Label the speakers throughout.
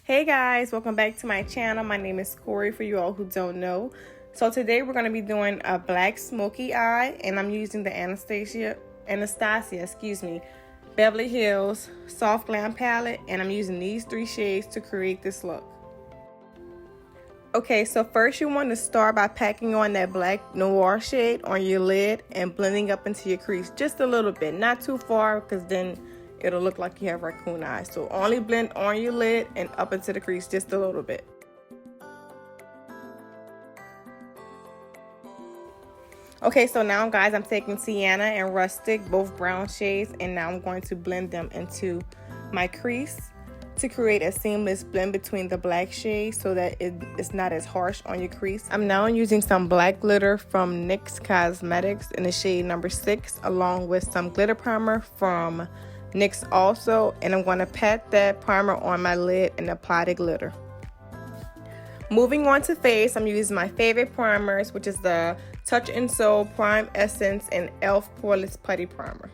Speaker 1: Hey guys, welcome back to my channel. My name is Corey for you all who don't know. So today we're going to be doing a black smoky eye, and I'm using the Anastasia Beverly Hills Soft Glam palette, and I'm using these three shades to create this look. Okay, so first you want to start by packing on that black noir shade on your lid and blending up into your crease just a little bit, not too far because then it'll look like you have raccoon eyes. So only blend on your lid and up into the crease just a little bit. Okay, so now guys, I'm taking Sienna and Rustic, both brown shades, and now I'm going to blend them into my crease to create a seamless blend between the black shades so that it's not as harsh on your crease. I'm now using some black glitter from NYX Cosmetics in the shade number 6, along with some glitter primer from NYX also, and I'm going to pat that primer on my lid and apply the glitter. Moving on to face, I'm using my favorite primers, which is the Touch and Soul Prime Essence and e.l.f. Poreless Putty Primer.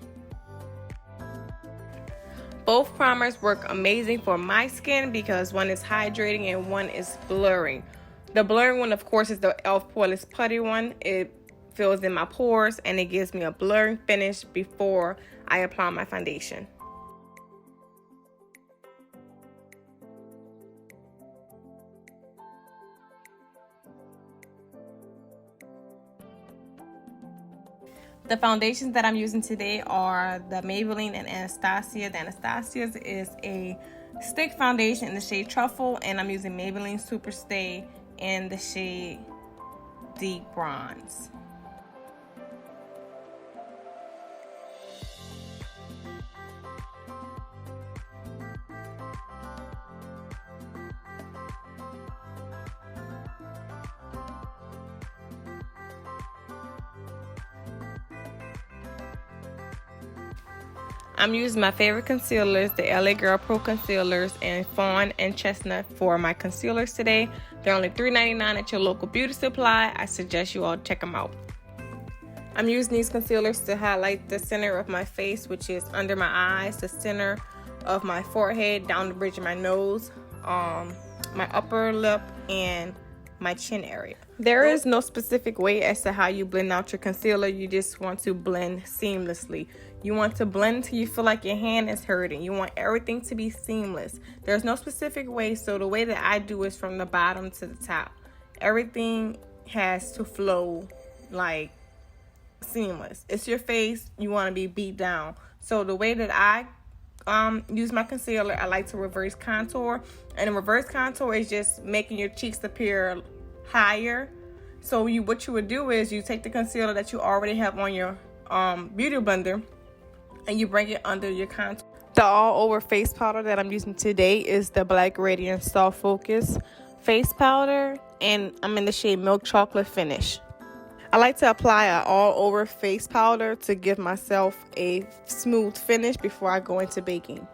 Speaker 1: Both primers work amazing for my skin because one is hydrating and one is blurring. The blurring one, of course, is the e.l.f. Poreless Putty one. It fills in my pores and it gives me a blurring finish before I apply my foundation. The foundations that I'm using today are the Maybelline and Anastasia. The Anastasia's is a stick foundation in the shade Truffle, and I'm using Maybelline Superstay in the shade Deep Bronze. I'm using my favorite concealers, the L.A.Girl Concealers and Fawn and Chestnut for my concealers today. They're only $3.99 at your local beauty supply. I suggest you all check them out. I'm using these concealers to highlight the center of my face, which is under my eyes, the center of my forehead, down the bridge of my nose, my upper lip, and my chin area. There is no specific way as to how you blend out your concealer. You just want to blend seamlessly. You want to blend until you feel like your hand is hurting. You want everything to be seamless. There's no specific way, so the way that I do is from the bottom to the top. Everything has to flow like seamless. It's your face, you want to be beat down. So the way that I use my concealer, I like to reverse contour, and a reverse contour is just making your cheeks appear higher. So what you would do is you take the concealer that you already have on your beauty blender and you bring it under your contour. The all over face powder that I'm using today is the Black Radiance Soft Focus face powder, and I'm in the shade Milk Chocolate Finish. I like to apply an all-over face powder to give myself a smooth finish before I go into baking.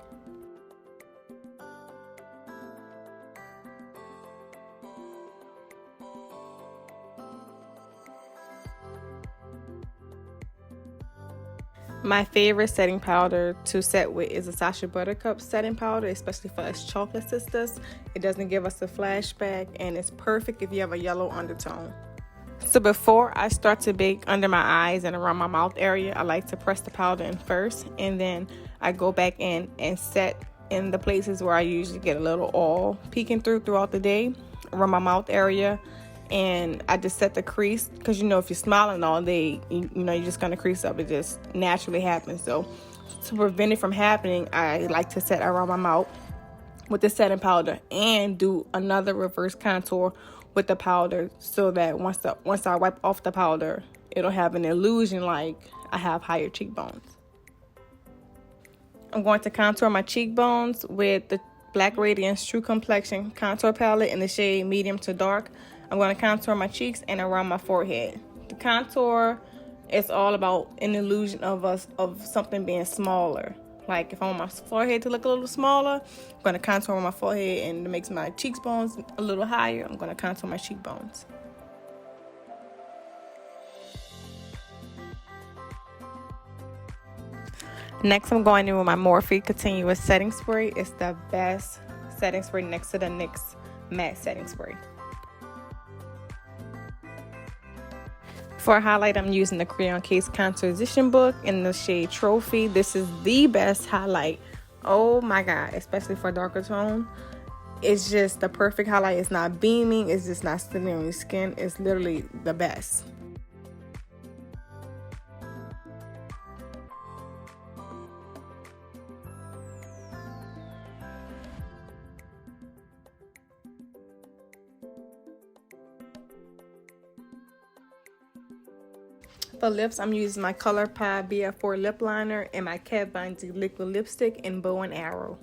Speaker 1: My favorite setting powder to set with is a Sacha Buttercup Setting Powder, especially for us chocolate sisters. It doesn't give us a flashback, and it's perfect if you have a yellow undertone. So before I start to bake under my eyes and around my mouth area, I like to press the powder in first, and then I go back in and set in the places where I usually get a little oil peeking throughout the day, around my mouth area. And I just set the crease because, you know, if you're smiling all day, you know, you're just going to crease up. It just naturally happens. So to prevent it from happening, I like to set around my mouth with the setting powder and do another reverse contour with the powder, so that once I wipe off the powder, it'll have an illusion like I have higher cheekbones. I'm going to contour my cheekbones with the Black Radiance True Complexion Contour Palette in the shade Medium to Dark. I'm going to contour my cheeks and around my forehead. The contour is all about an illusion of something being smaller. Like if I want my forehead to look a little smaller, I'm going to contour my forehead, and it makes my cheekbones a little higher. I'm going to contour my cheekbones. Next, I'm going in with my Morphe Continuous Setting Spray. It's the best setting spray next to the NYX matte setting spray. For highlight, I'm using the Crayon Case Composition book in the shade Trophy. This is the best highlight. Oh my god, especially for darker tone. It's just the perfect highlight. It's not beaming, it's just not sticking on your skin. It's literally the best. For lips, I'm using my Colourpop BF4 lip liner and my Kat Von D liquid lipstick in Bow and Arrow.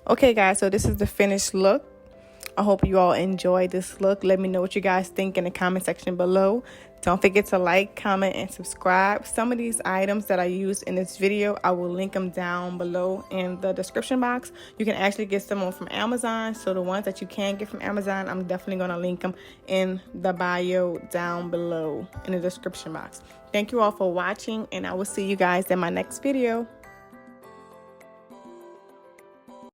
Speaker 1: Okay guys, so this is the finished look. I hope you all enjoyed this look. Let me know what you guys think in the comment section below. Don't forget to like, comment, and subscribe. Some of these items that I used in this video, I will link them down below in the description box. You can actually get some from Amazon. So the ones that you can get from Amazon, I'm definitely going to link them in the bio down below in the description box. Thank you all for watching, and I will see you guys in my next video.